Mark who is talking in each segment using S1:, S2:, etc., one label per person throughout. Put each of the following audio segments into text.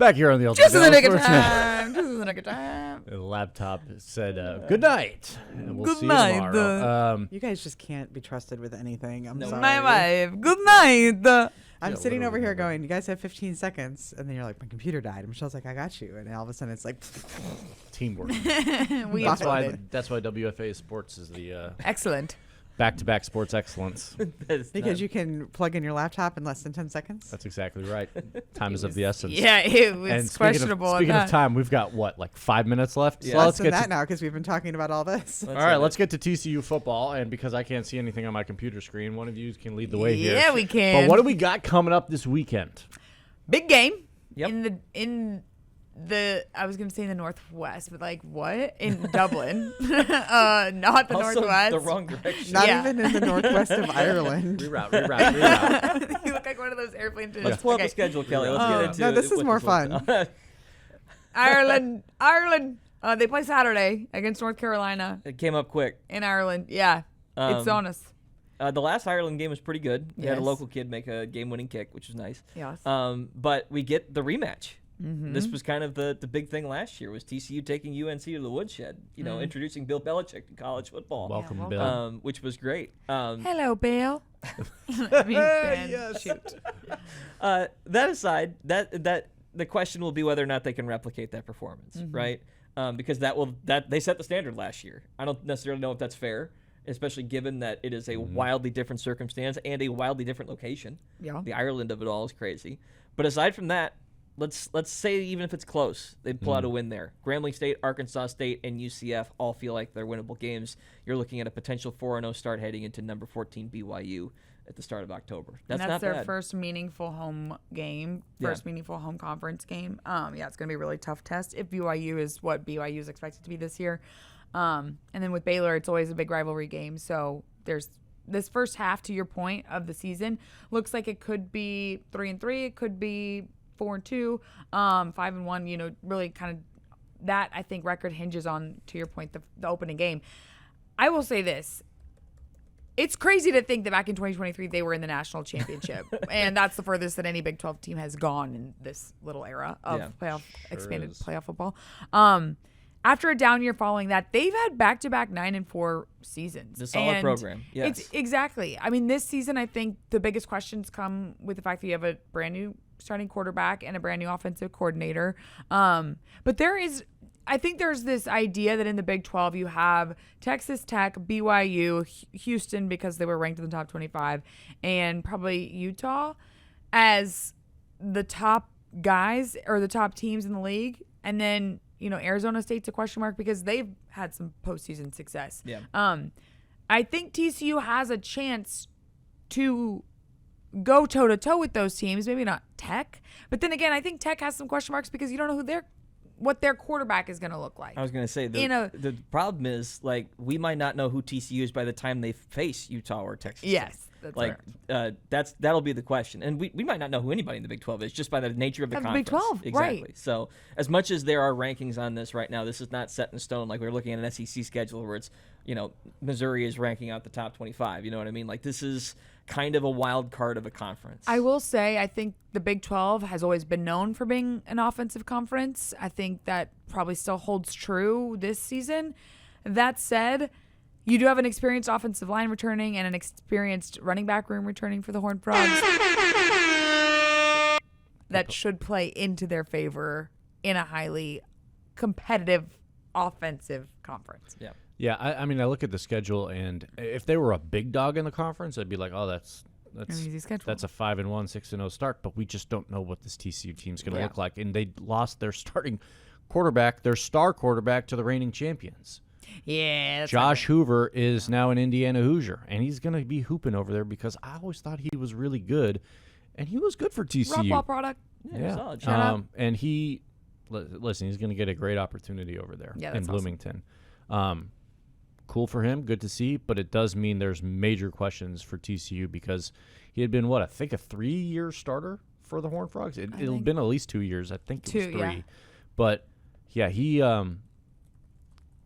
S1: Back here on the
S2: Just in the nick of
S1: Sports
S2: time. Just in the nick of time.
S1: The laptop said, good night. And we'll
S2: Good
S1: see
S2: night,
S1: you tomorrow.
S3: You guys just can't be trusted with anything. I'm
S4: No.
S3: sorry.
S2: My wife. Good night.
S3: I'm
S1: Yeah,
S3: sitting
S1: what do
S3: over
S1: we
S3: here
S1: have?
S3: going, you guys have 15 seconds. And then you're like, my computer died. And Michelle's like, I got you. And all of a sudden it's like,
S1: Teamwork.
S2: We
S3: That's
S1: That's why WFA Sports is the
S2: Excellent.
S1: back-to-back sports excellence.
S3: because you can plug in your laptop in less than 10 seconds.
S1: That's exactly right. Time is of the essence.
S2: Yeah, it was
S1: And
S2: questionable.
S1: Speaking of time, we've got what, like 5 minutes left?
S4: Yeah.
S1: So
S3: Less
S1: let's
S3: than
S1: get
S3: that
S1: to,
S3: now because we've been talking about all this.
S1: all right, let's get to TCU football. And because I can't see anything on my computer screen, one of you can lead the way here.
S2: Yeah, we can.
S1: But what do we got coming up this weekend?
S2: Big game.
S4: Yep.
S2: In the I was gonna say in the Northwest, but like what? In Dublin. Not the
S4: also
S2: Northwest.
S4: the wrong direction.
S3: Not
S2: Yeah.
S3: even in the northwest of Ireland.
S1: Reroute.
S2: You look like one of those airplanes.
S4: Let's pull up the schedule, Kelly. Let's get into
S3: No, this is
S4: what
S3: more
S4: looks
S3: fun.
S4: like.
S2: Ireland. They play Saturday against North Carolina
S4: It came up quick.
S2: in Ireland. Yeah, it's on us.
S4: The last Ireland game was pretty good. We had a
S2: Yes.
S4: local kid make a game-winning kick, which was nice.
S2: Yes.
S4: But we get the rematch.
S2: Mm-hmm.
S4: This was kind of the big thing last year was TCU taking UNC to the woodshed. You know, introducing Bill Belichick to college football.
S1: Welcome,
S2: Yeah,
S1: Bill.
S4: Which was great.
S2: Hello, Bill. I mean, Ben, shoot.
S4: That aside, that the question will be whether or not they can replicate that performance, right? Because that they set the standard last year. I don't necessarily know if that's fair, especially given that it is a wildly different circumstance and a wildly different location.
S2: Yeah.
S4: The Ireland of it all is crazy. But aside from that, let's say even if it's close, they'd pull out a win there. Grambling State, Arkansas State, and UCF all feel like they're winnable games. You're looking at a potential 4-0 start heading into number 14 BYU at the start of October. That's
S2: And
S4: not
S2: that's their
S4: bad.
S2: first meaningful home game, first meaningful home conference game. Yeah, it's going to be a really tough test if BYU is what BYU is expected to be this year. And then with Baylor, it's always a big rivalry game. So there's this first half, to your point, of the season looks like it could be 3-3. It could be 4-2, 5-1. You know, really kind of that I think record hinges on, to your point, the opening game. I will say this. It's crazy to think that back in 2023 they were in the national championship, and that's the furthest that any Big 12 team has gone in this little era of expanded
S1: is.
S2: playoff football. After a down year following that, they've had back-to-back 9-4 seasons.
S4: It's a solid
S2: And
S4: program, yes.
S2: It's exactly. I mean, this season, I think the biggest questions come with the fact that you have a brand new starting quarterback and a brand new offensive coordinator. But I think there's this idea that in the Big 12 you have Texas Tech, BYU, Houston because they were ranked in the top 25, and probably Utah as the top guys or the top teams in the league. And then, you know, Arizona State's a question mark because they've had some postseason success.
S4: Yeah.
S2: I think TCU has a chance to go toe-to-toe with those teams, maybe not Tech. But then again, I think Tech has some question marks because you don't know what their quarterback is going to look like.
S4: I was going to say, the problem is, like, we might not know who TCU is by the time they face Utah or Texas.
S2: Yes, that's
S4: like that'll be the question, and we might not know who anybody in the Big 12 is just by the nature of the
S2: Of the
S4: conference.
S2: Big 12,
S4: exactly.
S2: right.
S4: So as much as there are rankings on this right now, this is not set in stone. Like we're looking at an SEC schedule where it's, you know, Missouri is ranking out the top 25. You know what I mean? Like this is kind of a wild card of a conference.
S2: I will say, I think the Big 12 has always been known for being an offensive conference. I think that probably still holds true this season. That said, you do have an experienced offensive line returning and an experienced running back room returning for the Horned Frogs. That should play into their favor in a highly competitive offensive conference.
S4: Yeah.
S1: Yeah, I mean, I look at the schedule, and if they were a big dog in the conference, I'd be like, oh, that's
S2: An easy schedule.
S1: a 5-1, 6-0 start. But we just don't know what this TCU team's going to
S2: Yeah.
S1: look like, and they lost their starting quarterback, their star quarterback, to the reigning champions.
S2: Yeah. That's
S1: Josh Hoover is now an Indiana Hoosier, and he's going to be hooping over there because I always thought he was really good, and he was good for TCU.
S2: Rockwall product.
S4: Yeah, solid.
S2: Shout out.
S1: And listen, he's going to get a great opportunity over there
S2: Yeah,
S1: in
S2: that's awesome.
S1: Bloomington. Cool for him, good to see, but it does mean there's major questions for TCU because he had been, I think a 3-year starter for the Horned Frogs. It'll been at least 2 years. I think it was 3.
S2: Yeah.
S1: But, yeah, he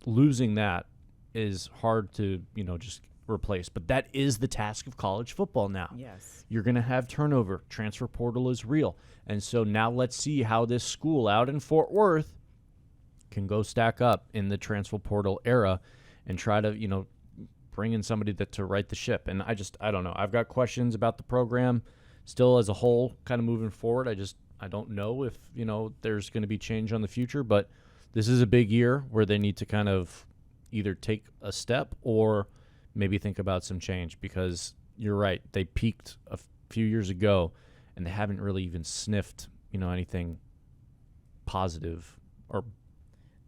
S1: losing that is hard to, just replaced. But that is the task of college football now.
S3: Yes.
S1: You're going to have turnover. Transfer portal is real. And so now let's see how this school out in Fort Worth can go stack up in the transfer portal era and try to, bring in somebody to right the ship. And I don't know. I've got questions about the program still as a whole kind of moving forward. I don't know if, there's going to be change on the future, but this is a big year where they need to kind of either take a step or maybe think about some change, because you're right. They peaked a few years ago and they haven't really even sniffed, anything positive or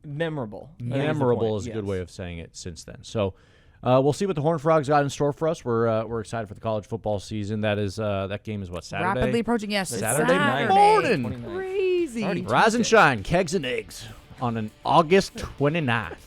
S4: memorable. I think is the
S1: memorable
S4: point.
S1: is a
S4: Yes.
S1: good way of saying it since then. So we'll see what the Horned Frogs got in store for us. We're excited for the college football season. That game is what, Saturday?
S2: Rapidly approaching. Yes,
S1: Saturday
S2: Saturday
S1: morning.
S4: 29th.
S2: Crazy.
S4: Already
S1: Rise and
S4: Tuesday.
S1: shine, kegs and eggs on an August 29th.